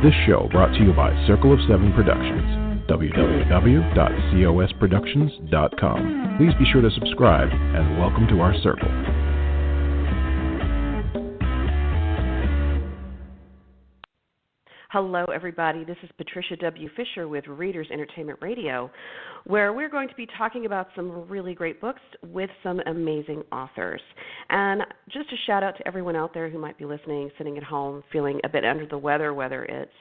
This show brought to you by Circle of Seven Productions, www.cosproductions.com. Please be sure to subscribe and welcome to our circle. Hello, everybody. This is Patricia W. Fisher with Readers Entertainment Radio, where we're going to be talking about some really great books with some amazing authors. And just a shout out to everyone out there who might be listening, sitting at home, feeling a bit under the weather, whether it's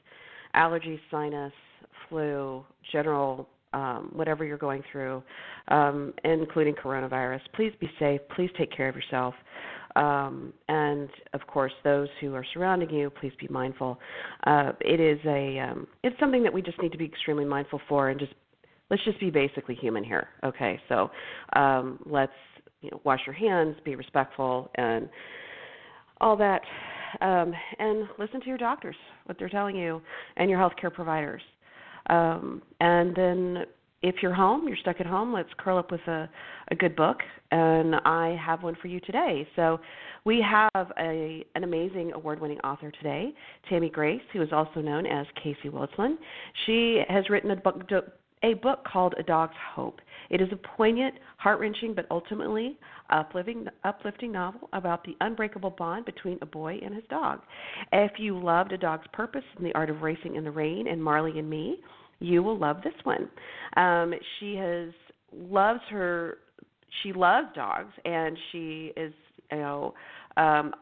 allergies, sinus, flu, general, whatever you're going through, including coronavirus. Please be safe. Please take care of yourself. And of course, those who are surrounding you, please be mindful. It's something that we just need to be extremely mindful for, and let's just be basically human here. Okay, so let's wash your hands, be respectful, and all that, and listen to your doctors, what they're telling you, and your healthcare providers. And then if you're home, you're stuck at home, let's curl up with a good book, and I have one for you today. So we have an amazing award-winning author today, Tammy Grace, who is also known as Casey Wilsland. She has written a book called A Dog's Hope. It is a poignant, heart-wrenching, but ultimately uplifting novel about the unbreakable bond between a boy and his dog. If you loved A Dog's Purpose and the Art of Racing in the Rain and Marley and Me, you will love this one. She loves dogs, and she is,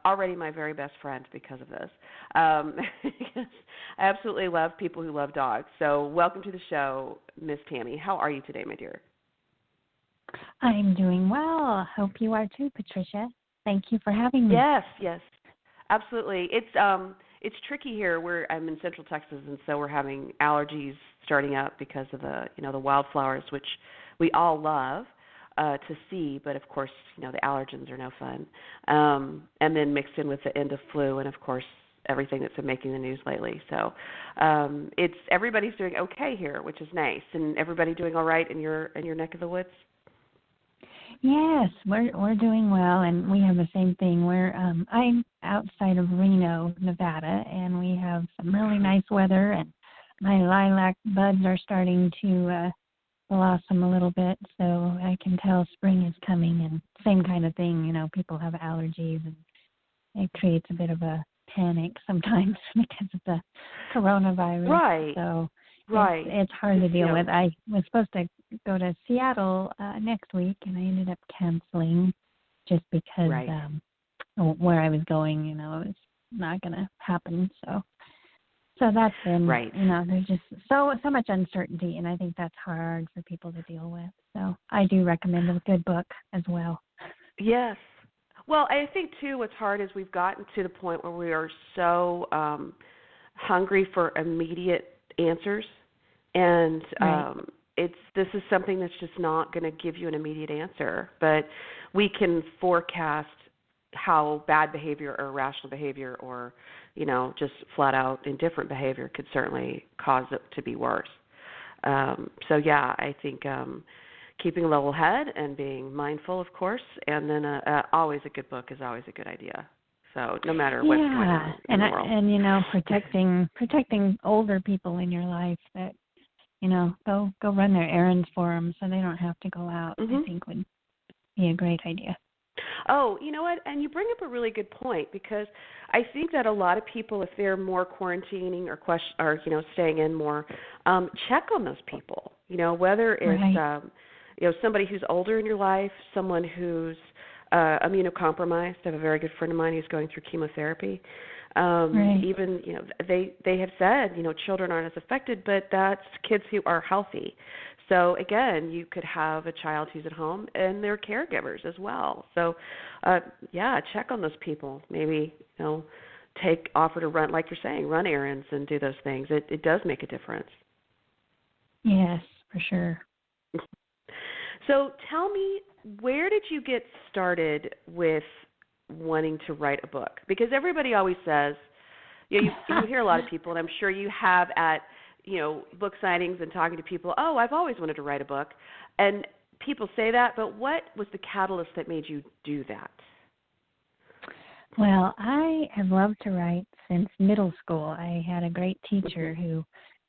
already my very best friend because of this. I absolutely love people who love dogs. So welcome to the show, Miss Tammy. How are you today, my dear? I'm doing well. Hope you are too, Patricia. Thank you for having me. Yes, absolutely. It's tricky here. I'm in Central Texas, and so we're having allergies starting up because of the wildflowers, which we all love to see, but of course, the allergens are no fun. And then mixed in with the end of flu, and of course, everything that's been making the news lately. So everybody's doing okay here, which is nice. And everybody doing all right in your neck of the woods? Yes, we're doing well, and we have the same thing. I'm outside of Reno, Nevada, and we have some really nice weather, and my lilac buds are starting to blossom a little bit, so I can tell spring is coming. And same kind of thing, people have allergies, and it creates a bit of a panic sometimes because of the coronavirus. Right. So right. It's hard to deal with. I was supposed to go to Seattle next week, and I ended up canceling just because where I was going, it was not going to happen. So that's been, there's just so much uncertainty, and I think that's hard for people to deal with. So I do recommend a good book as well. Yes. Well, I think, too, what's hard is we've gotten to the point where we are so hungry for immediate answers, and this is something that's just not going to give you an immediate answer, but we can forecast how bad behavior or irrational behavior or, just flat out indifferent behavior could certainly cause it to be worse. I think keeping a level head and being mindful, of course, and then always a good book is always a good idea. So no matter what's going on in the world. And protecting older people in your life that, go run their errands for them so they don't have to go out, I think would be a great idea. Oh, you know what? And you bring up a really good point, because I think that a lot of people, if they're more quarantining or staying in more, check on those people. Whether it's somebody who's older in your life, someone who's immunocompromised. I have a very good friend of mine who's going through chemotherapy. Even they have said children aren't as affected, but that's kids who are healthy. So again, you could have a child who's at home and they're caregivers as well. So check on those people. Maybe offer to run, like you're saying, run errands and do those things. It does make a difference. Yes, for sure. So tell me, where did you get started with wanting to write a book? Because everybody always says, you hear a lot of people, and I'm sure you have at book signings and talking to people, I've always wanted to write a book. And people say that, but what was the catalyst that made you do that? Well, I have loved to write since middle school. I had a great teacher who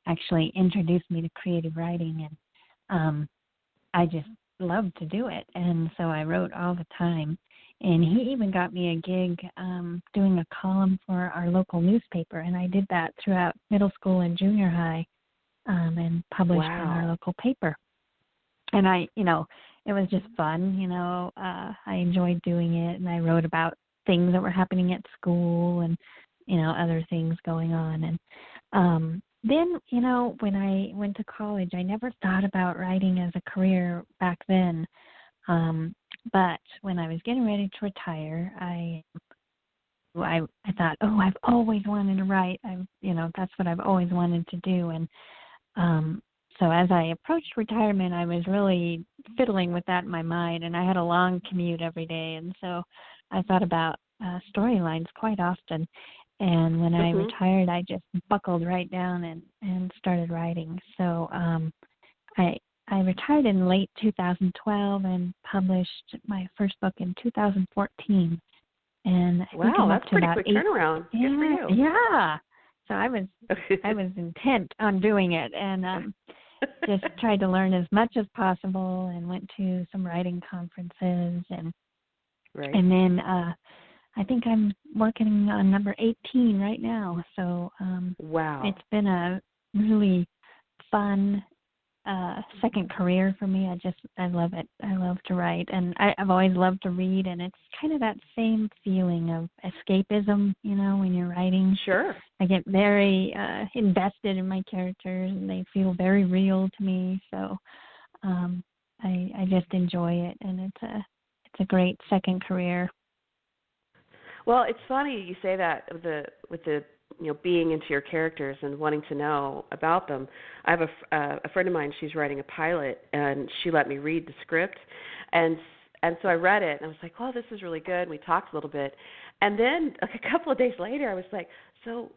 actually introduced me to creative writing, and I just loved to do it. And so I wrote all the time. And he even got me a gig doing a column for our local newspaper, and I did that throughout middle school and junior high, and published in our Wow. local paper. And it was just fun. I enjoyed doing it, and I wrote about things that were happening at school and, other things going on. And then, when I went to college, I never thought about writing as a career back then. But when I was getting ready to retire, I thought, oh, I've always wanted to write. That's what I've always wanted to do. And so as I approached retirement, I was really fiddling with that in my mind, and I had a long commute every day, and so I thought about storylines quite often. And when I retired, I just buckled right down and started writing. So I retired in late 2012 and published my first book in 2014. And I think I'm Wow, up that's to pretty about quick 8. turnaround. Good for Yeah, you. yeah. So I was intent on doing it, and just tried to learn as much as possible, and went to some writing conferences, and Right. and then I think I'm working on number 18 right now. So Wow. it's been a really fun second career for me. I love it. I love to write, and I've always loved to read, and it's kind of that same feeling of escapism, when you're writing. Sure. I get very invested in my characters, and they feel very real to me. So I just enjoy it, and it's a great second career. Well, it's funny you say that with the being into your characters and wanting to know about them. I have a friend of mine. She's writing a pilot, and she let me read the script, and so I read it, and I was like, "Oh, this is really good." And we talked a little bit, and then like a couple of days later, I was like, "So,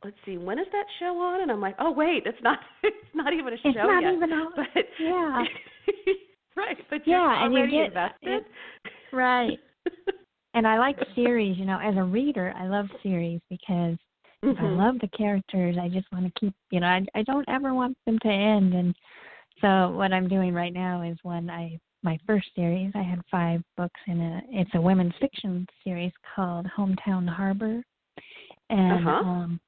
let's see, when is that show on?" And I'm like, "Oh, wait, it's not even a show It's not yet." even on. But Yeah. right, but you're Yeah, and you already get invested. right. And I like series, as a reader, I love series because if I love the characters, I just want to keep, I don't ever want them to end. And so what I'm doing right now is my first series, I had 5 books it's a women's fiction series called Hometown Harbor. And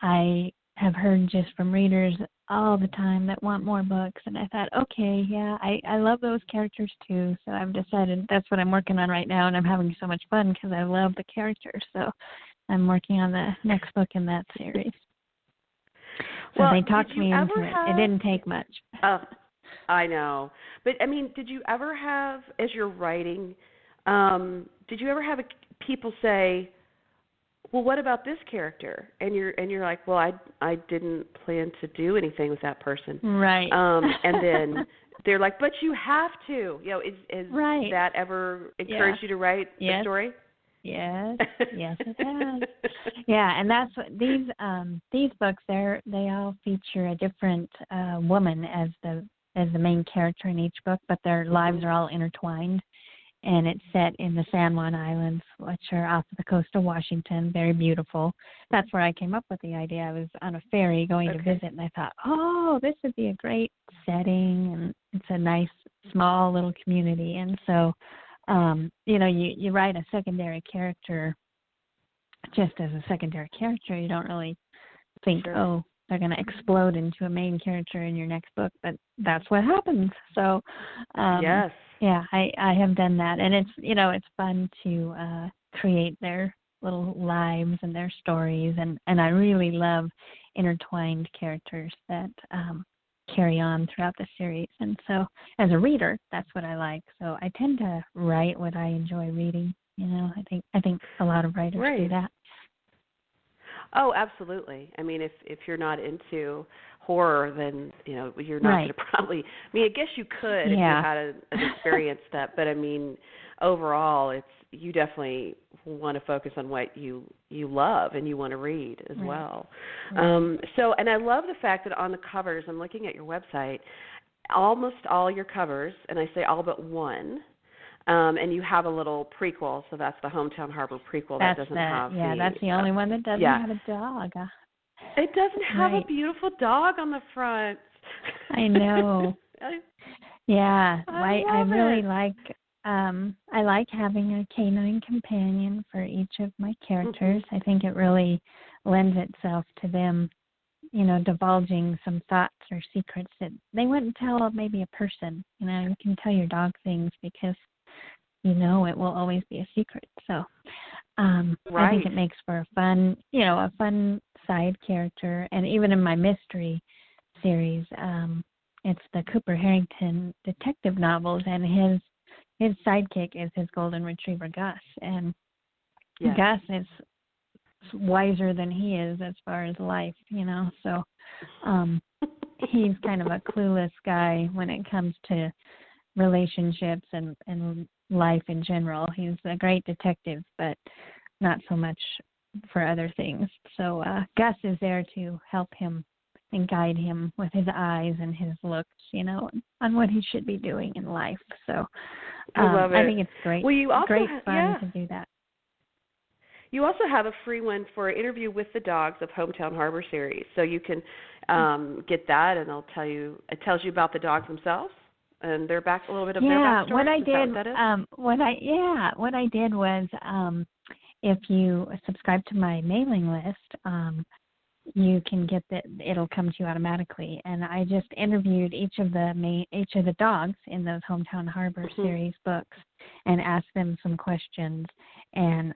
I have heard just from readers all the time that want more books, and I thought, okay, yeah, I love those characters too, so I've decided that's what I'm working on right now, and I'm having so much fun because I love the characters, so I'm working on the next book in that series. So Well, they talked me into it. It didn't take much. I know. But, I mean, did you ever have, as you're writing, did you ever have people say, well, what about this character? And you're like, well, I didn't plan to do anything with that person. Right. And then they're like, but you have to. Is right. that ever encouraged you to write a story? Yes, yes, it has. Yeah, and that's what these books. They all feature a different woman as the main character in each book, but their lives are all intertwined. And it's set in the San Juan Islands, which are off the coast of Washington. Very beautiful. That's where I came up with the idea. I was on a ferry going to visit, and I thought, oh, this would be a great setting, and it's a nice, small little community. And so, you write a secondary character just as a secondary character. You don't really think, oh, they're going to explode into a main character in your next book, but that's what happens. So, yes. Yeah, I have done that, and it's fun to create their little lives and their stories, and I really love intertwined characters that carry on throughout the series. And so, as a reader, that's what I like. So I tend to write what I enjoy reading. I think a lot of writers do that. Oh, absolutely. I mean, if you're not into horror, then you're not going to probably. I mean, I guess you could if you had an experience that, but I mean, overall, you definitely want to focus on what you love and you want to read as well. So, and I love the fact that on the covers, I'm looking at your website, almost all your covers, and I say all but one, And you have a little prequel, so that's the Hometown Harbor prequel that doesn't have that's the only one that doesn't have a dog. It doesn't have Right. a beautiful dog on the front. I know. Yeah, I really it. I like having a canine companion for each of my characters. I think it really lends itself to them, divulging some thoughts or secrets that they wouldn't tell maybe a person. You can tell your dog things because it will always be a secret. So I think it makes for a fun side character. And even in my mystery series, it's the Cooper Harrington detective novels, and his sidekick is his golden retriever Gus, and Gus is wiser than he is as far as life, So he's kind of a clueless guy when it comes to relationships and life in general. He's a great detective, but not so much for other things. So Gus is there to help him and guide him with his eyes and his looks, on what he should be doing in life. So I love it. I think it's great. Well, you also great fun to do that. You also have a free one for Interview with the Dogs of Hometown Harbor series, so you can get that, and it tells you about the dogs themselves and their a little bit of their backstory. What I did, what I did was, if you subscribe to my mailing list, you can get it'll come to you automatically. And I just interviewed each of the dogs in those Hometown Harbor series books and asked them some questions. And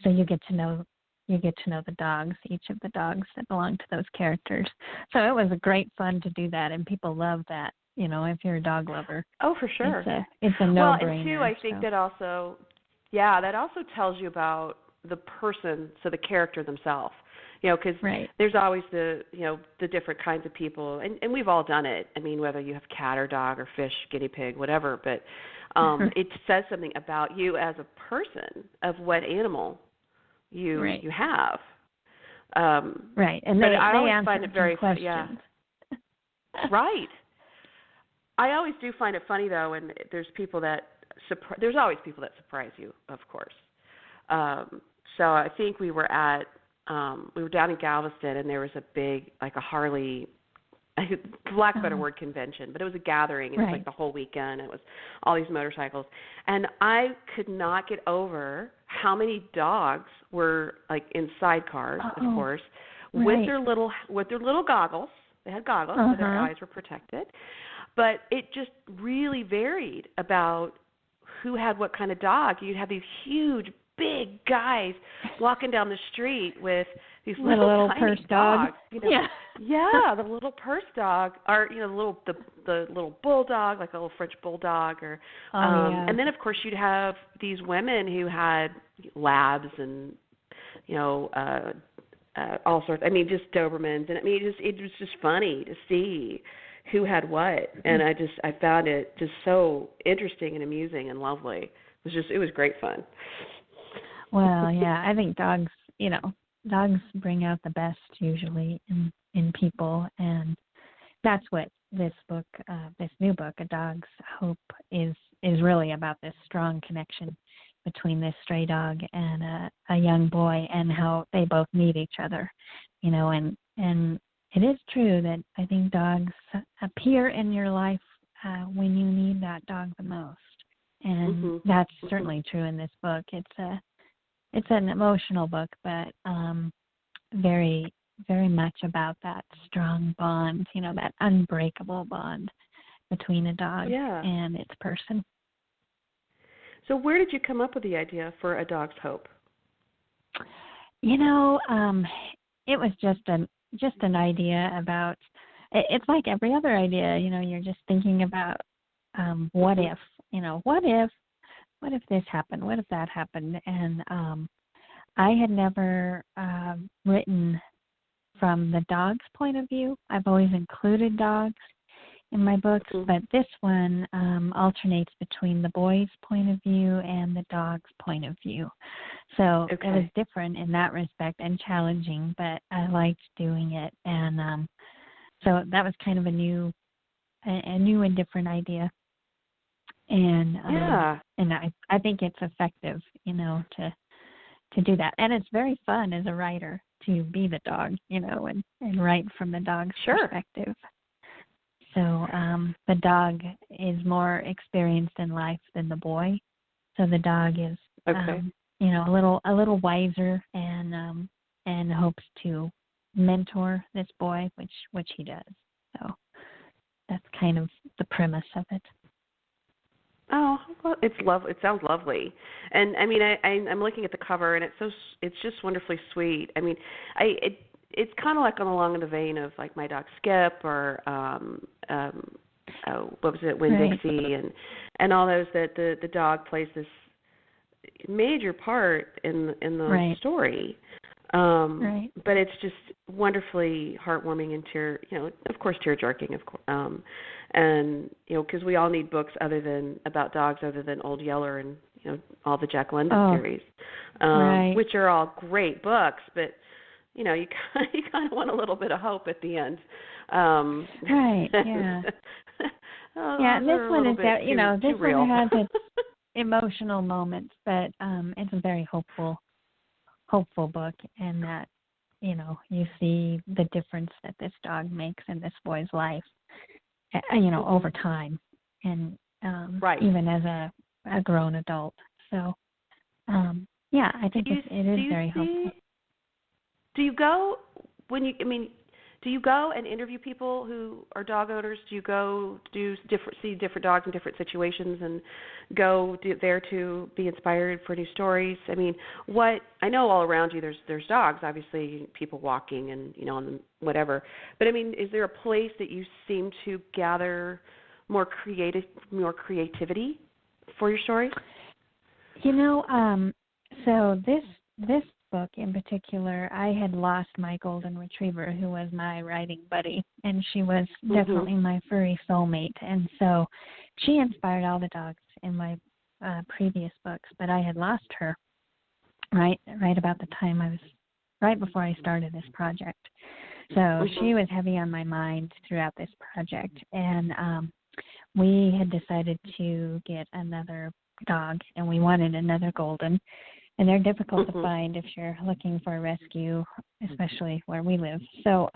so you get to know the dogs, each of the dogs that belong to those characters. So it was a great fun to do that, and people love that. If you're a dog lover. Oh, for sure. It's a no-brainer. Well, and too, I think that also tells you about the person, so the character themselves. Because there's always the different kinds of people, and we've all done it. I mean, whether you have cat or dog or fish, guinea pig, whatever, but it says something about you as a person of what animal you have. Right, and but they always find it very questions. Yeah. Right. I always do find it funny though, and there's there's always people that surprise you, of course. So I think we were down in Galveston, and there was a big, like a Harley, lack of a better word, convention, but it was a gathering. It was like the whole weekend. It was all these motorcycles, and I could not get over how many dogs were like in sidecars, of course, with their little goggles. They had goggles, so their eyes were protected. But it just really varied about who had what kind of dog. You'd have these huge, big guys walking down the street with these little tiny purse dogs. Yeah, the little purse dog, or the little bulldog, like a little French bulldog, or and then of course you'd have these women who had labs and all sorts. I mean, just Dobermans, and I mean, it was just funny to see who had what, and I found it just so interesting and amusing and lovely. It was great fun. Well, yeah, I think dogs bring out the best usually in people, and that's what this new book, A Dog's Hope, is really about, this strong connection between this stray dog and a young boy, and how they both need each other, and it is true that I think dogs appear in your life when you need that dog the most, and that's certainly true in this book. It's an emotional book, but very, very much about that strong bond, that unbreakable bond between a dog and its person. So where did you come up with the idea for A Dog's Hope? It was just an idea about, it's like every other idea, you're just thinking about what if this happened, what if that happened, and I had never written from the dog's point of view. I've always included dogs in my books, but this one alternates between the boy's point of view and the dog's point of view. So it was different in that respect and challenging, but I liked doing it. And so that was kind of a new and different idea. And Yeah. and I think it's effective, to do that. And it's very fun as a writer to be the dog, and write from the dog's Sure. perspective. So the dog is more experienced in life than the boy. So the dog is, Okay. a little wiser and hopes to mentor this boy, which he does. So that's kind of the premise of it. Oh, well, it's It sounds lovely, and I mean, I'm looking at the cover, and it's just wonderfully sweet. I mean, it's kind of like along the vein of like My Dog Skip or what was it, Winn-Dixie, and all those that the dog plays this major part in the Right. story. Right. But it's just wonderfully heartwarming and of course, tear-jerking, of course. And because we all need books about dogs other than Old Yeller and all the Jack London series, right. which are all great books, but you kind of want a little bit of hope at the end. Right. Yeah. Yeah. And this one is that this one has its emotional moments, but it's a very hopeful book, and that you see the difference that this dog makes in this boy's life, over time, and right. even as a grown adult. So yeah, I think it is very helpful. Do you go do you go and interview people who are dog owners? Do you go see different dogs in different situations and go there to be inspired for new stories? I mean, I know all around you there's dogs, obviously, people walking and and whatever. But I mean, is there a place that you seem to gather more creativity for your stories? So this book in particular, I had lost my golden retriever, who was my writing buddy, and she was definitely my furry soulmate. And so she inspired all the dogs in my previous books, but I had lost her right about the time right before I started this project. So she was heavy on my mind throughout this project, and we had decided to get another dog, and we wanted another golden. And they're difficult to find if you're looking for a rescue, especially where we live. So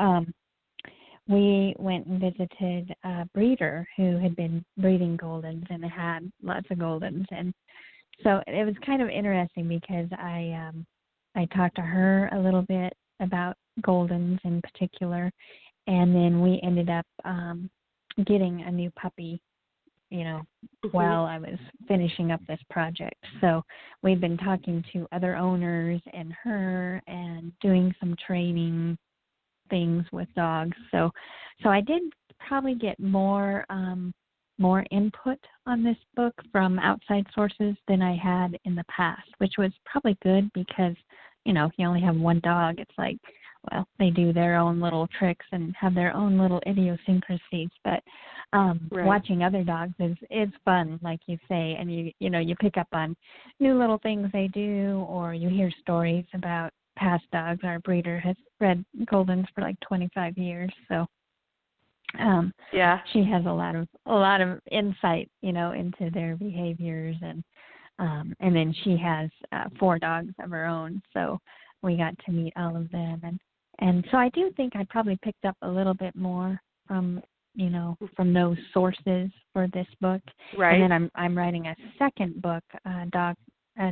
we went and visited a breeder who had been breeding Goldens and had lots of Goldens. And so it was kind of interesting because I talked to her a little bit about Goldens in particular, and then we ended up getting a new puppy while I was finishing up this project. So we've been talking to other owners and her and doing some training things with dogs. So I did probably get more input on this book from outside sources than I had in the past, which was probably good because, if you only have one dog, it's like, well, they do their own little tricks and have their own little idiosyncrasies. But watching other dogs is fun, like you say, and you pick up on new little things they do, or you hear stories about past dogs. Our breeder has bred Goldens for like 25 years, so she has a lot of insight, into their behaviors, and then she has 4 dogs of her own, so we got to meet all of them, and so I do think I probably picked up a little bit more from those sources for this book. Right. And then I'm writing a second book, a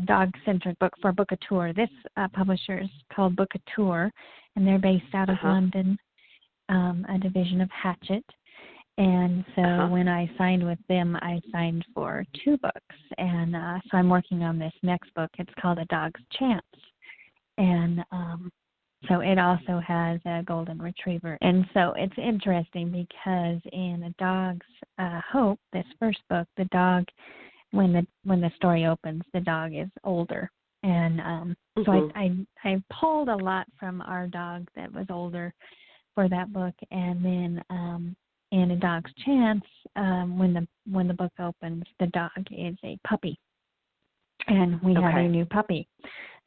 dog-centered book for Bookatour. This publisher is called Bookatour, and they're based out of London, a division of Hachette. And so when I signed with them, I signed for 2 books. And so I'm working on this next book. It's called A Dog's Chance. And so it also has a golden retriever. And so it's interesting because in A Dog's Hope, this first book, the dog, when the story opens, the dog is older. And so I pulled a lot from our dog that was older for that book. And then in A Dog's Chance, when the book opens, the dog is a puppy. And we have a new puppy.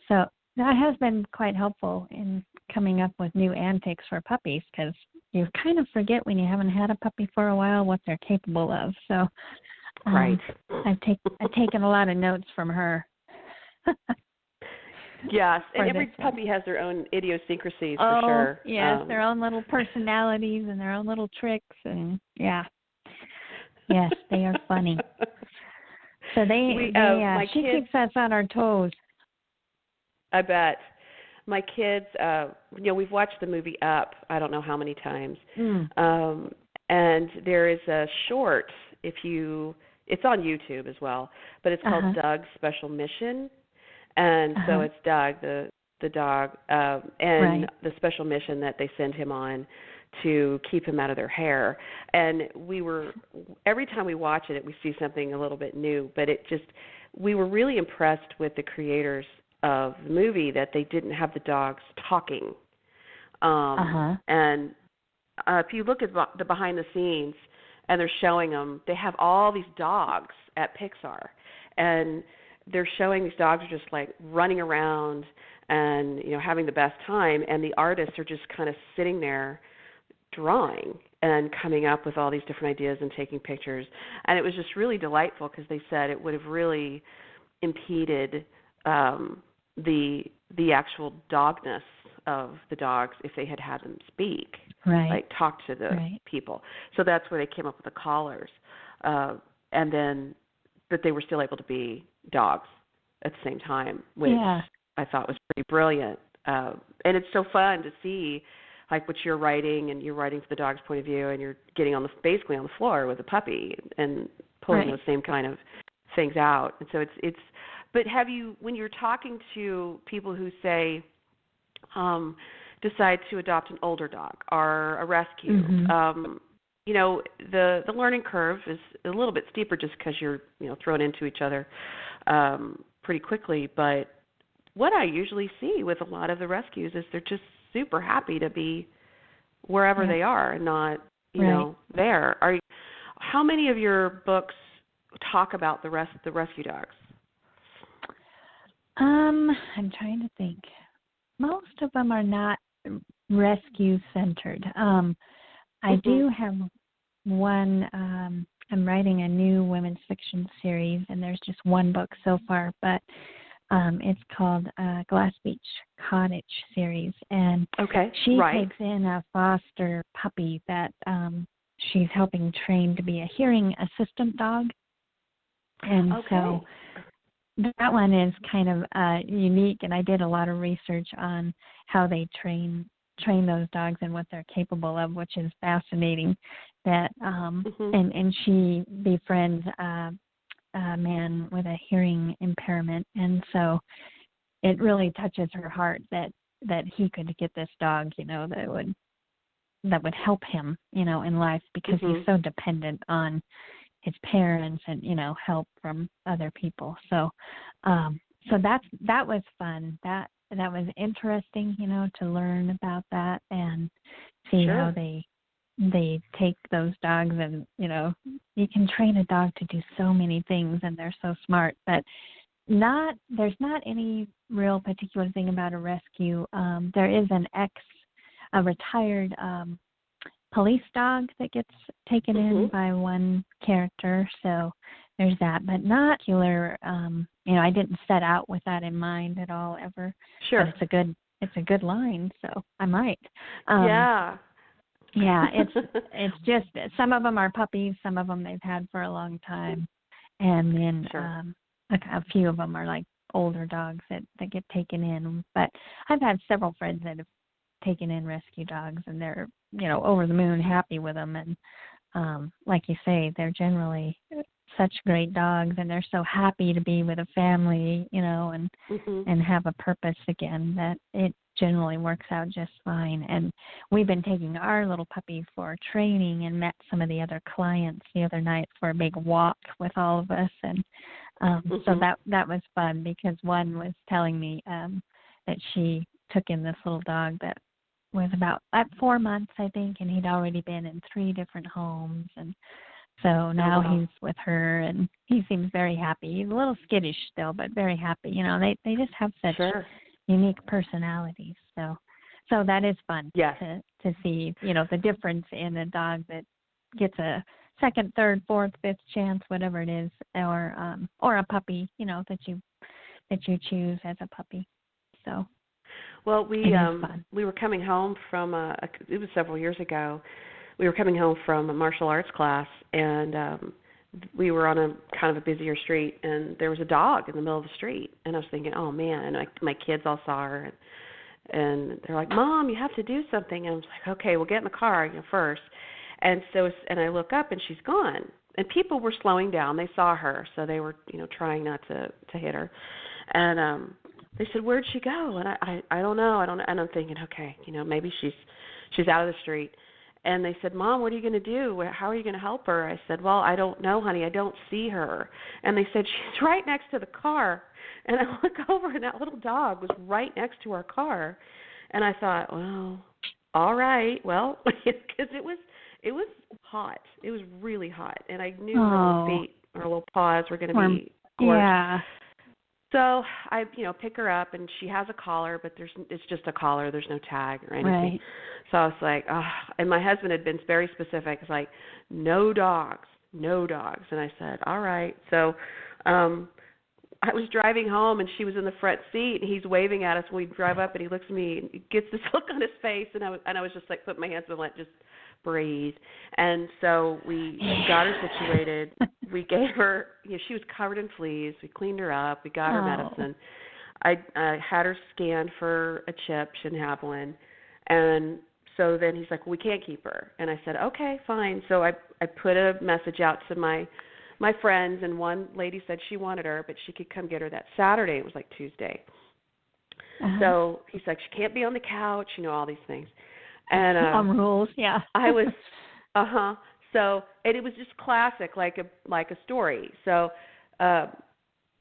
So that has been quite helpful in coming up with new antics for puppies, because you kind of forget when you haven't had a puppy for a while what they're capable of. So Right. I've taken a lot of notes from her. Yes, and For every this one. puppy has their own idiosyncrasies Oh, for sure. yes, their own little personalities and their own little tricks, and yeah, yes, they are funny. So she kids, keeps us on our toes. I bet. My kids, we've watched the movie Up, I don't know how many times. And there is a short, it's on YouTube as well, but it's called Doug's Special Mission. And so it's Doug, the dog, and the special mission that they send him on to keep him out of their hair. And every time we watch it, we see something a little bit new, but we were really impressed with the creators of the movie that they didn't have the dogs talking. And if you look at the behind the scenes and they're showing them, they have all these dogs at Pixar. And they're showing these dogs are just like running around and, having the best time. And the artists are just kind of sitting there drawing and coming up with all these different ideas and taking pictures. And it was just really delightful because they said it would have really impeded the actual dogness of the dogs if they had them speak, like talk to the people. So that's where they came up with the collars. But they were still able to be dogs at the same time, which I thought was pretty brilliant. And it's so fun to see, like, what you're writing, and you're writing from the dog's point of view, and you're getting basically on the floor with a puppy and pulling those same kind of things out. And so it's. But when you're talking to people who say, decide to adopt an older dog or a rescue, the learning curve is a little bit steeper just because you're thrown into each other pretty quickly. But what I usually see with a lot of the rescues is they're just super happy to be wherever they are and not there. How many of your books talk about the rescue dogs? I'm trying to think. Most of them are not rescue centered. I do have one. I'm writing a new women's fiction series, and there's just one book so far, but it's called Glass Beach Cottage series, and she takes in a foster puppy that she's helping train to be a hearing assistant dog, and so that one is kind of unique, and I did a lot of research on how they train those dogs and what they're capable of, which is fascinating. That and she befriends a man with a hearing impairment, and so it really touches her heart that he could get this dog, that would help him, in life, because he's so dependent on his parents and help from other people. So that was fun. That was interesting, to learn about that and see how they take those dogs, and you can train a dog to do so many things, and they're so smart. But there's not any real particular thing about a rescue. There is a retired police dog that gets taken in by one character, so there's that, but not killer. I didn't set out with that in mind at all ever. Sure, but it's a good line, so I might. It's just some of them are puppies, some of them they've had for a long time, and then a few of them are like older dogs that get taken in. But I've had several friends that have taken in rescue dogs, and they're over the moon happy with them, and like you say, they're generally such great dogs, and they're so happy to be with a family, and have a purpose again, that it generally works out just fine. And we've been taking our little puppy for training and met some of the other clients the other night for a big walk with all of us, and so that was fun, because one was telling me that she took in this little dog that was about 4 months, I think, and he'd already been in 3 different homes, and so now he's with her, and he seems very happy. He's a little skittish still, but very happy. They just have such unique personalities. So that is fun to see, the difference in a dog that gets a second, third, fourth, fifth chance, whatever it is, or a puppy, that you choose as a puppy. So. Well, fun. we were coming home from it was several years ago. We were coming home from a martial arts class, and we were on a kind of a busier street, and there was a dog in the middle of the street, and I was thinking, oh man, and my kids all saw her, and they're like, Mom, you have to do something, and I was like, okay, we'll get in the car first, and I look up, and she's gone, and people were slowing down. They saw her, so they were trying not to hit her, and they said, where'd she go? And I don't know, and I'm thinking, okay, maybe she's out of the street. And they said, Mom, what are you going to do? How are you going to help her? I said, well, I don't know, honey. I don't see her. And they said, she's right next to the car. And I look over, and that little dog was right next to our car. And I thought, well, all right. Well, because it was hot. It was really hot. And I knew her little feet, her little paws were going to be gorgeous. Yeah. So I, pick her up, and she has a collar, but it's just a collar. There's no tag or anything. Right. So I was like, and my husband had been very specific. It's like, no dogs. And I said, all right. So I was driving home, and she was in the front seat, and he's waving at us when we drive up, and he looks at me and gets this look on his face, and I was just like, put my hands up and like, just breathe. And so we got her situated. We gave her, she was covered in fleas. We cleaned her up. We got her medicine. I had her scanned for a chip, she didn't have one. And so then he's like, well, we can't keep her. And I said, okay, fine. So I put a message out to my friends, and one lady said she wanted her, but she could come get her that Saturday. It was like Tuesday. So he's like, she can't be on the couch, all these things. And some rules, yeah. I was, So, and it was just classic, like a story. So I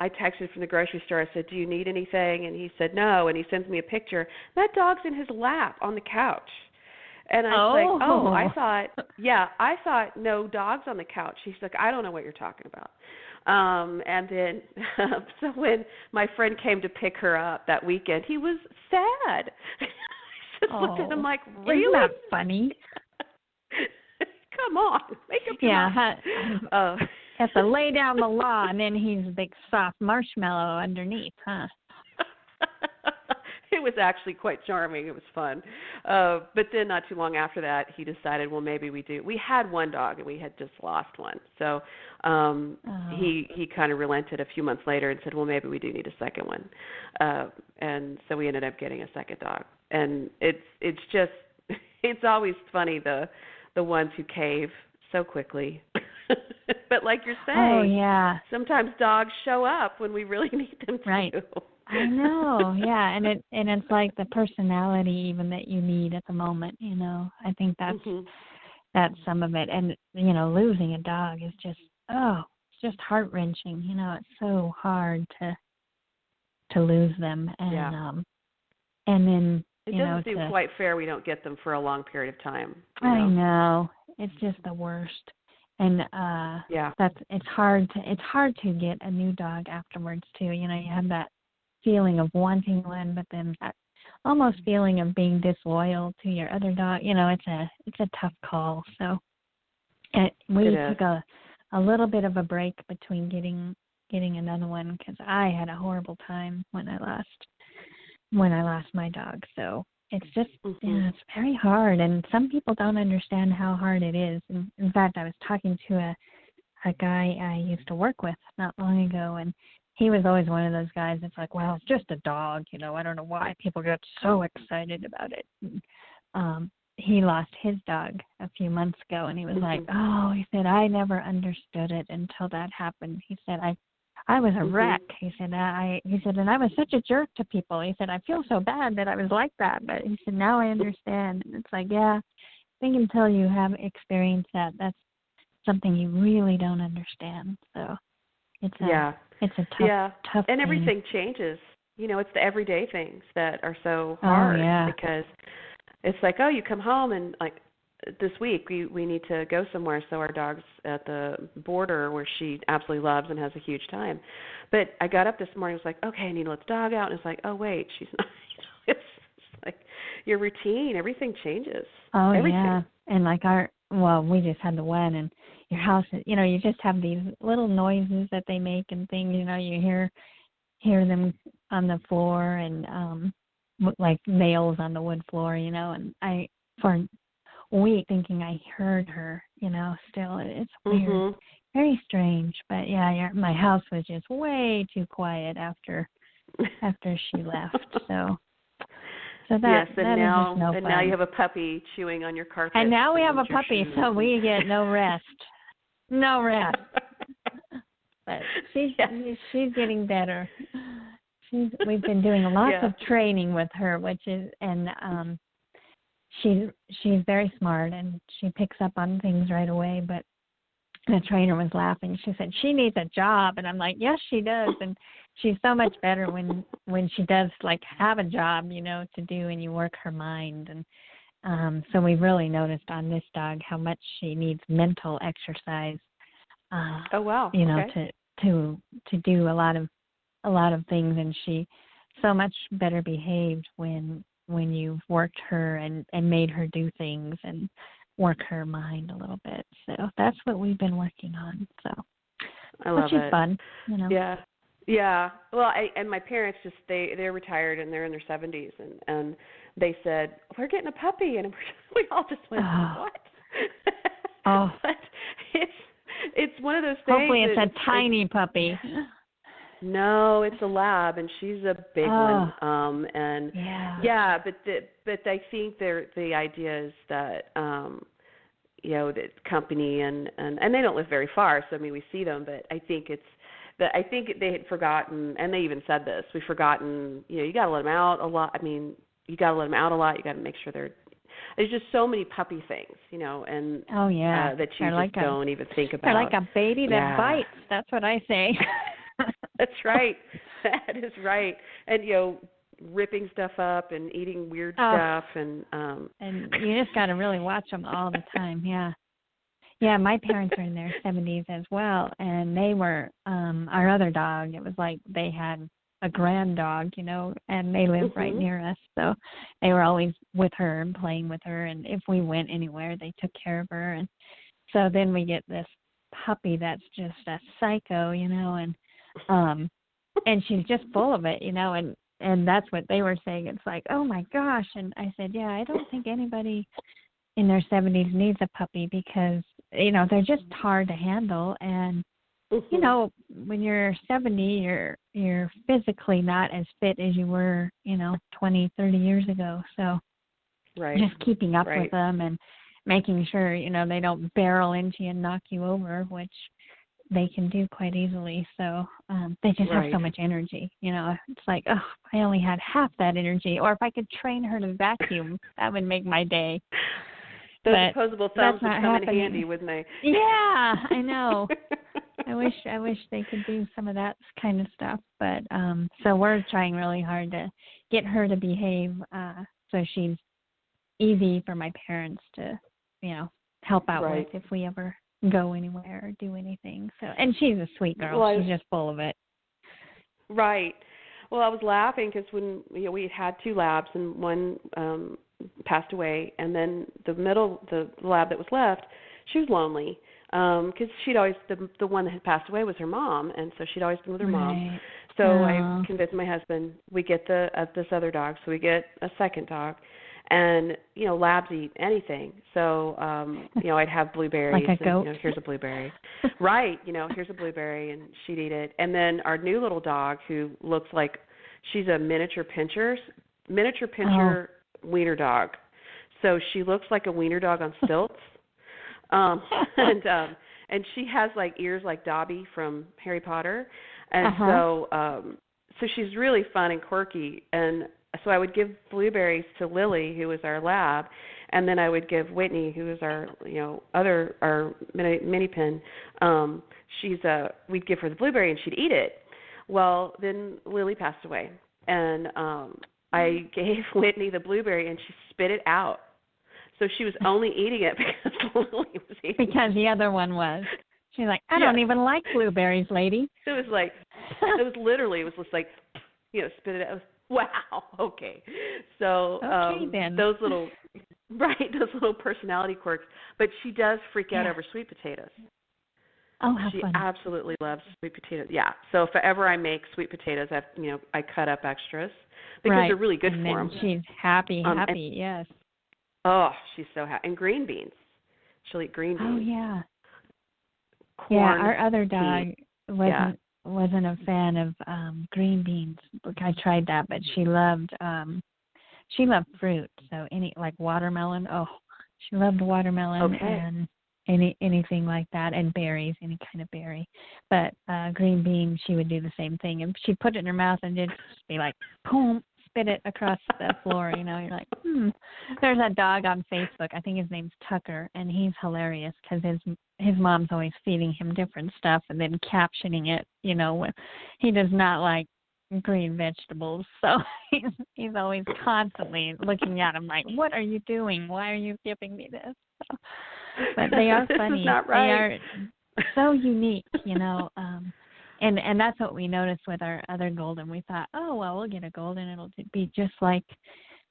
texted from the grocery store. I said, do you need anything? And he said, no. And he sends me a picture. That dog's in his lap on the couch. And I was I thought no dogs on the couch. He's like, I don't know what you're talking about. And then, so when my friend came to pick her up that weekend, he was sad. I just looked at him like, really? Isn't that funny? Come on, make up your mind. Has to lay down the law, and then he's a big soft marshmallow underneath, huh? It was actually quite charming. It was fun. But then not too long after that, he decided, well, maybe we do. We had one dog, and we had just lost one. So he kind of relented a few months later and said, well, maybe we do need a second one. And so we ended up getting a second dog. And it's just, it's always funny, the ones who cave so quickly. But like you're saying, sometimes dogs show up when we really need them to. Right. I know, yeah, and it's like the personality even that you need at the moment, I think that's some of it. And losing a dog is just it's just heart-wrenching. It's so hard to lose them, and then it doesn't seem quite fair we don't get them for a long period of time. I know, it's just the worst. And it's hard to get a new dog afterwards too. You have that feeling of wanting one, but then that almost feeling of being disloyal to your other dog. It's a tough call. So we took a little bit of a break between getting another one, because I had a horrible time when I lost my dog. So it's just it's very hard, and some people don't understand how hard it is. And in fact, I was talking to a guy I used to work with not long ago, and he was always one of those guys that's like, well, it's just a dog, I don't know why people get so excited about it. And, he lost his dog a few months ago, and he was like, he said, I never understood it until that happened. He said, I was a wreck. He said, and I was such a jerk to people. He said, I feel so bad that I was like that. But he said, now I understand. And it's like, I think until you have experienced that, that's something you really don't understand. So it's a tough and thing. Everything changes. It's the everyday things that are so hard because it's like, you come home and like this week we need to go somewhere, so our dog's at the border where she absolutely loves and has a huge time. But I got up this morning, I was like, okay, I need to let the dog out, and it's like, oh wait, she's not. It's like your routine, everything changes. Oh everything. yeah, and like we just had the one, and your house, you just have these little noises that they make and things. You hear them on the floor and like nails on the wood floor. And I for a week thinking I heard her. Still it's weird, very strange. But yeah, my house was just way too quiet after she left. So that, yes, and that now, is just no and fun. now you have a puppy chewing on your carpet. And now we have a and your puppy, shoes. so we get no rest. No rest. But she's getting better. We've been doing lots of training with her, and she's very smart and she picks up on things right away. But the trainer was laughing. She said she needs a job, and I'm like, yes, she does. And she's so much better when she does like have a job, to do, and you work her mind. And so we've really noticed on this dog how much she needs mental exercise. Oh wow! To do a lot of things, and she so much better behaved when you've worked her and made her do things and work her mind a little bit. So that's what we've been working on. So I love which is it. fun, Yeah. Well, and my parents they're retired and they're in their 70s, and they said we're getting a puppy, and we all just went what? But it's one of those things. Hopefully it's a tiny puppy. No, it's a lab, and she's a big one. And but I think the idea is that the company and they don't live very far, so I mean we see them, but I think they had forgotten, and they even said this. We've forgotten. You got to let them out a lot. I mean, you got to let them out a lot. You got to make sure there's just so many puppy things, and that you just don't even think about. They're like a baby that bites. That's what I say. That's right. That is right. And ripping stuff up and eating weird stuff, and you just got to really watch them all the time. Yeah. Yeah, my parents are in their 70s as well, and they were our other dog. It was like they had a grand dog, and they lived right near us, so they were always with her and playing with her, and if we went anywhere, they took care of her. And so then we get this puppy that's just a psycho, and she's just full of it, and that's what they were saying. It's like, oh my gosh. And I said, yeah, I don't think anybody in their 70s needs a puppy because they're just hard to handle. And when you're 70, you're physically not as fit as you were 20, 30 years ago. So just keeping up with them and making sure they don't barrel into you and knock you over, which they can do quite easily. So they just have so much energy. It's like, oh, I only had half that energy. Or if I could train her to vacuum, that would make my day. Those opposable thumbs would come in handy, wouldn't they? Yeah, I know. I wish they could do some of that kind of stuff. But so we're trying really hard to get her to behave so she's easy for my parents to, help out with if we ever go anywhere or do anything. So, and she's a sweet girl. Well, she's just full of it. Right. Well, I was laughing because when we had two labs and one passed away, and then the lab that was left, she was lonely because she'd always the one that had passed away was her mom, and so she'd always been with her mom. So I convinced my husband we get this other dog, so we get a second dog. And, labs eat anything. So, I'd have blueberries. Like a goat. And, here's a blueberry. Right. Here's a blueberry, and she'd eat it. And then our new little dog who looks like she's a miniature pincher wiener dog. So she looks like a wiener dog on stilts. And she has like ears like Dobby from Harry Potter. And so she's really fun and quirky. And so I would give blueberries to Lily, who was our lab, and then I would give Whitney, who is our our mini pin. We'd give her the blueberry and she'd eat it. Well, then Lily passed away, and I gave Whitney the blueberry and she spit it out. So she was only eating it because Lily was eating it. Because the other one was. She's like, I don't even like blueberries, lady. It was just like, spit it out. Wow. Okay. So then. those little personality quirks. But she does freak out over sweet potatoes. Oh, how She fun. absolutely loves sweet potatoes. Yeah. So if ever I make sweet potatoes, I cut up extras because Right. they're really good And for then them. she's happy, And, yes. oh, she's so happy. And green beans. She'll eat green beans. Oh, yeah. Yeah, Corn. our other dog tea. wasn't a fan of green beans. I tried that, but she loved fruit. So any like watermelon. Oh, she loved watermelon Okay. and anything like that, and berries, any kind of berry. But green beans, she would do the same thing, and she'd put it in her mouth and it'd just be like, boom, spit it across the floor. You're like, There's a dog on Facebook. I think his name's Tucker, and he's hilarious because his mom's always feeding him different stuff and then captioning it. When he does not like green vegetables, so he's always constantly looking at him like, what are you doing? Why are you giving me this? But they are funny. This is not right. They are so unique, and that's what we noticed with our other golden. We thought, oh well, we'll get a golden, it'll be just like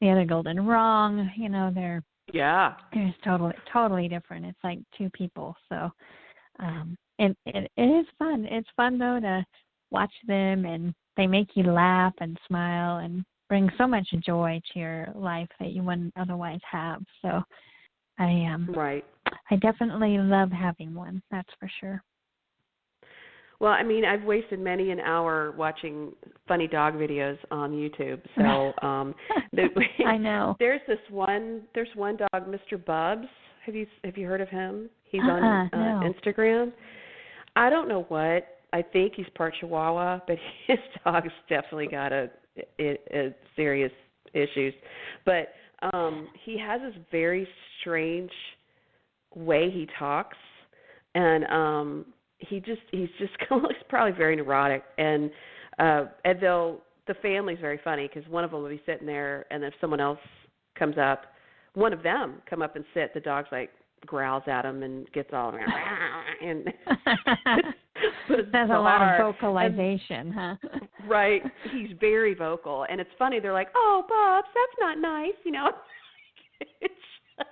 the other golden. Wrong, they're just totally different. It's like two people. So it is fun. It's fun though to watch them, and they make you laugh and smile and bring so much joy to your life that you wouldn't otherwise have. So I definitely love having one, that's for sure. Well, I've wasted many an hour watching funny dog videos on YouTube. So I know. There's one dog, Mr. Bubs. Have you heard of him? He's on no. Instagram. I don't know what. I think he's part Chihuahua, but his dog's definitely got a serious issues. But he has this very strange way he talks, and he's probably very neurotic, and the family's very funny because one of them will be sitting there, and if someone else comes up, one of them come up and sit, the dog's like growls at him and gets all and that's a lot of vocalization, huh? Right, he's very vocal, and it's funny. They're like, "Oh, Bubs, that's not nice," It's just,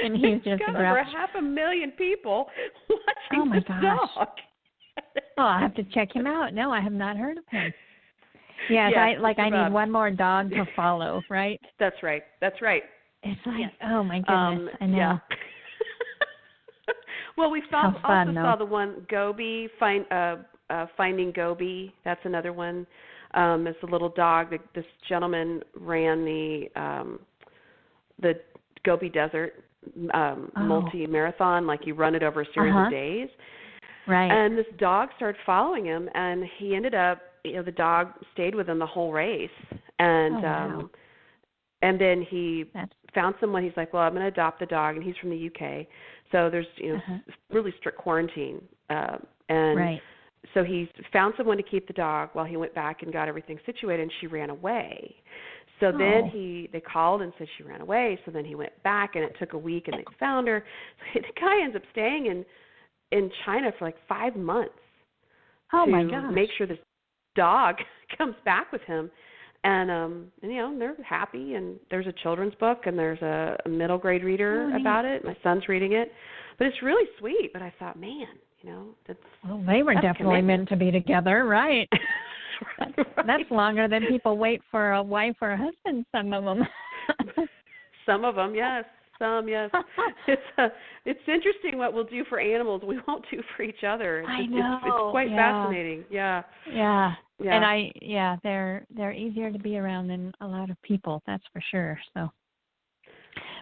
and he's just got over 500,000 people watching this dog. Oh, I'll have to check him out. No, I have not heard of him. Yes, I need one more dog to follow, right? That's right. It's like, oh my goodness, I know. Yeah. Well, we saw the one Gobi, Finding Gobi. That's another one. It's a little dog. This gentleman ran the Gobi Desert multi-marathon. Like you run it over a series of days. Right. And this dog started following him, and he ended up, the dog stayed with him the whole race. And and then he found someone. He's like, well, I'm going to adopt the dog, and he's from the UK. So there's really strict quarantine, and so he found someone to keep the dog while he went back and got everything situated, and she ran away. So then they called and said she ran away. So then he went back, and it took a week, and they found her. So the guy ends up staying in China for like 5 months to make sure this dog comes back with him. And they're happy, and there's a children's book, and there's a middle grade reader about it. My son's reading it, but it's really sweet. But I thought, man, they were definitely meant to be together, right? That's longer than people wait for a wife or a husband. Some of them. Some of them, yes. Some, yes. It's interesting what we'll do for animals we won't do for each other. It's quite fascinating. Yeah. Yeah. And they're easier to be around than a lot of people, that's for sure. So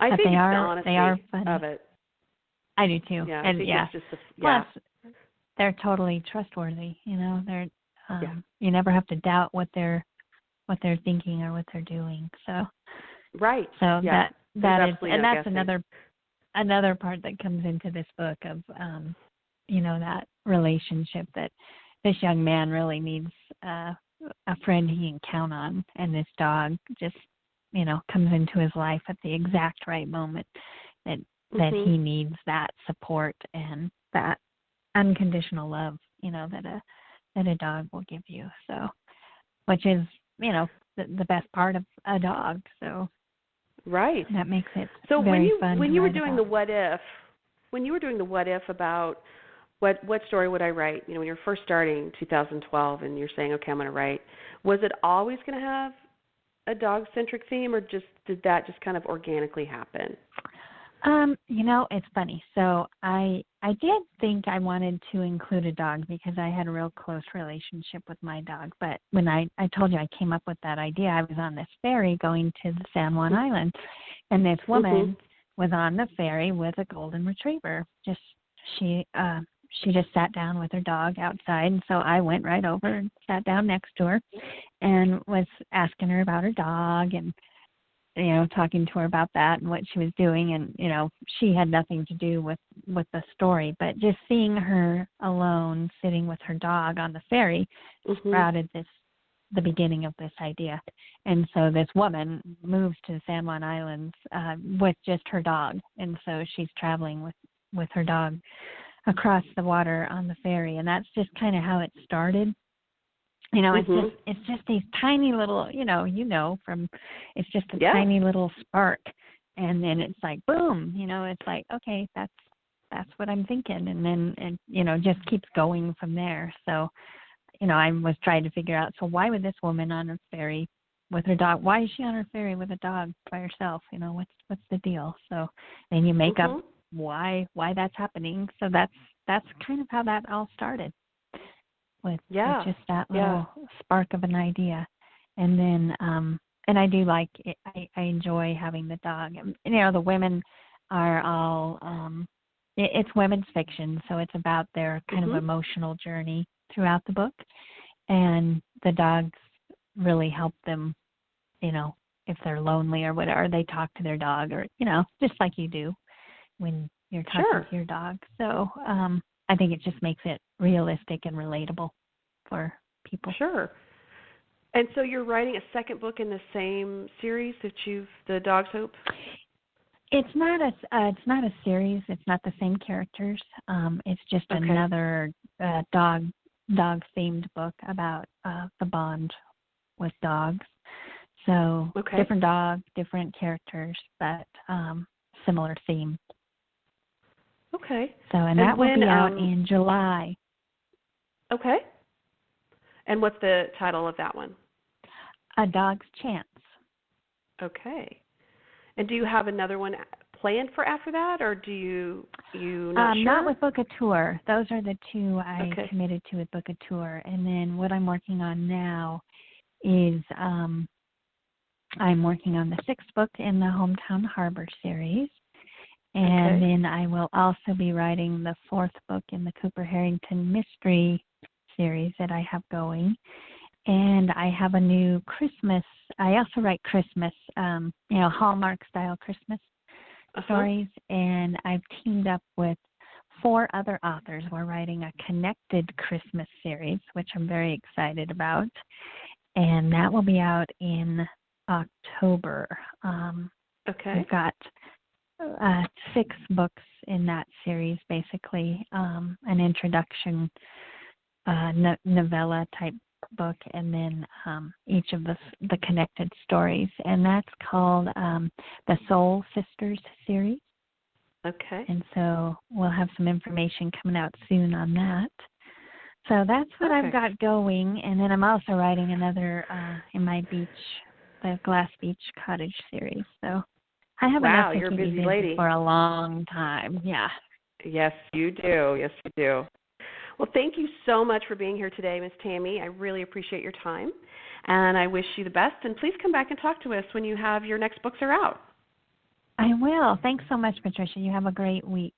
I think the honesty they are funny of it. I do too. Yeah, and it's just plus they're totally trustworthy, they're you never have to doubt what they're thinking or what they're doing. So right. So yeah. that is, and that's another part that comes into this book of that relationship that this young man really needs a friend he can count on, and this dog just comes into his life at the exact right moment that he needs that support and that unconditional love that a dog will give you. So which is the best part of a dog. So right, that makes it so very fun. When you were doing the what if about what story would I write? You know, when you're first starting 2012 and you're saying, okay, I'm going to write, was it always going to have a dog-centric theme, or did that just kind of organically happen? It's funny. So I did think I wanted to include a dog because I had a real close relationship with my dog. But when I told you I came up with that idea, I was on this ferry going to the San Juan Island, and this woman was on the ferry with a golden retriever. She just sat down with her dog outside, and so I went right over and sat down next to her and was asking her about her dog and, talking to her about that and what she was doing. And, she had nothing to do with the story, but just seeing her alone sitting with her dog on the ferry sprouted the beginning of this idea. And so this woman moves to the San Juan Islands with just her dog, and so she's traveling with her dog across the water on the ferry, and that's just kind of how it started. It's just these tiny little, it's just a tiny little spark, and then it's like boom, it's like, okay, that's what I'm thinking, and then just keeps going from there. So, I was trying to figure out, so why would this woman on a ferry with her dog? Why is she on her ferry with a dog by herself? What's the deal? So then you make up why that's happening. So that's kind of how that all started with just that little spark of an idea. And then and I do like it. I enjoy having the dog. The women are all it's women's fiction, so it's about their kind of emotional journey throughout the book, and the dogs really help them, if they're lonely or whatever, they talk to their dog, or just like you do when you're talking to your dog. So I think it just makes it realistic and relatable for people. Sure. And so you're writing a second book in the same series that The Dog's Hope? It's not a series. It's not the same characters. It's just another dog themed book about the bond with dogs. So different dogs, different characters, but similar theme. Okay. So, and that will be out in July. Okay. And what's the title of that one? A Dog's Chance. Okay. And do you have another one planned for after that, or do you not sure? Not with Book a Tour. Those are the two I committed to with Book a Tour. And then what I'm working on now is I'm working on the 6th book in the Hometown Harbor series. And then I will also be writing the 4th book in the Cooper Harrington Mystery series that I have going. And I have a new Christmas. I also write Christmas, Hallmark-style Christmas stories. And I've teamed up with 4 other authors. We're writing a connected Christmas series, which I'm very excited about. And that will be out in October. We've got 6 books in that series, basically, an introduction novella type book, and then each of the connected stories, and that's called the Soul Sisters series. Okay. And so we'll have some information coming out soon on that. So that's what I've got going, and then I'm also writing another in my beach, the Glass Beach Cottage series. So I have enough to keep me busy for a long time. Yeah. Yes, you do. Yes, you do. Well, thank you so much for being here today, Miss Tammy. I really appreciate your time, and I wish you the best. And please come back and talk to us when you have your next books are out. I will. Thanks so much, Patricia. You have a great week.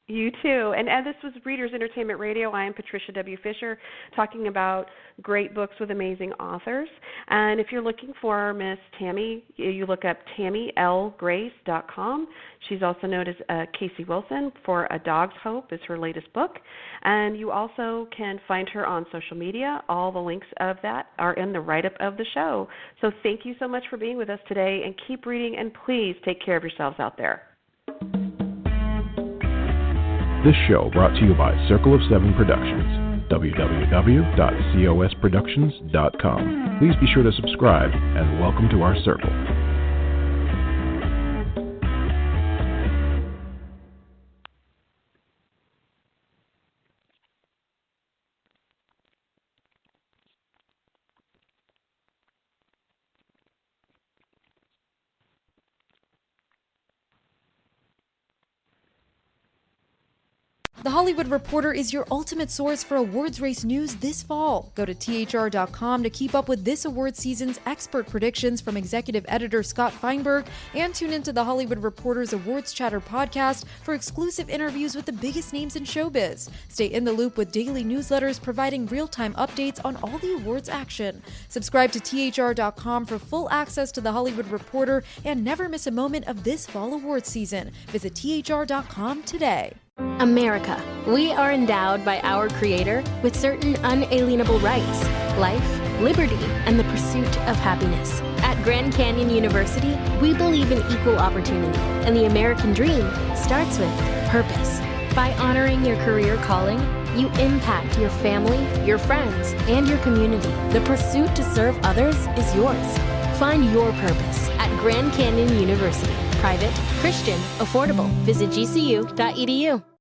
You too. And this was Readers Entertainment Radio. I am Patricia W. Fisher, talking about great books with amazing authors. And if you're looking for Miss Tammy, you look up TammyLGrace.com. She's also known as Casey Wilson for A Dog's Hope is her latest book. And you also can find her on social media. All the links of that are in the write-up of the show. So thank you so much for being with us today, and keep reading, and please take care of yourselves out there. This show brought to you by Circle of Seven Productions, www.cosproductions.com. Please be sure to subscribe, and welcome to our circle. The Hollywood Reporter is your ultimate source for awards race news this fall. Go to THR.com to keep up with this award season's expert predictions from executive editor Scott Feinberg, and tune into the Hollywood Reporter's Awards Chatter podcast for exclusive interviews with the biggest names in showbiz. Stay in the loop with daily newsletters providing real-time updates on all the awards action. Subscribe to THR.com for full access to the Hollywood Reporter and never miss a moment of this fall awards season. Visit THR.com today. America. We are endowed by our Creator with certain unalienable rights: life, liberty, and the pursuit of happiness. At Grand Canyon University, we believe in equal opportunity, and the American dream starts with purpose. By honoring your career calling, you impact your family, your friends, and your community. The pursuit to serve others is yours. Find your purpose at Grand Canyon University. Private, Christian, affordable. Visit gcu.edu.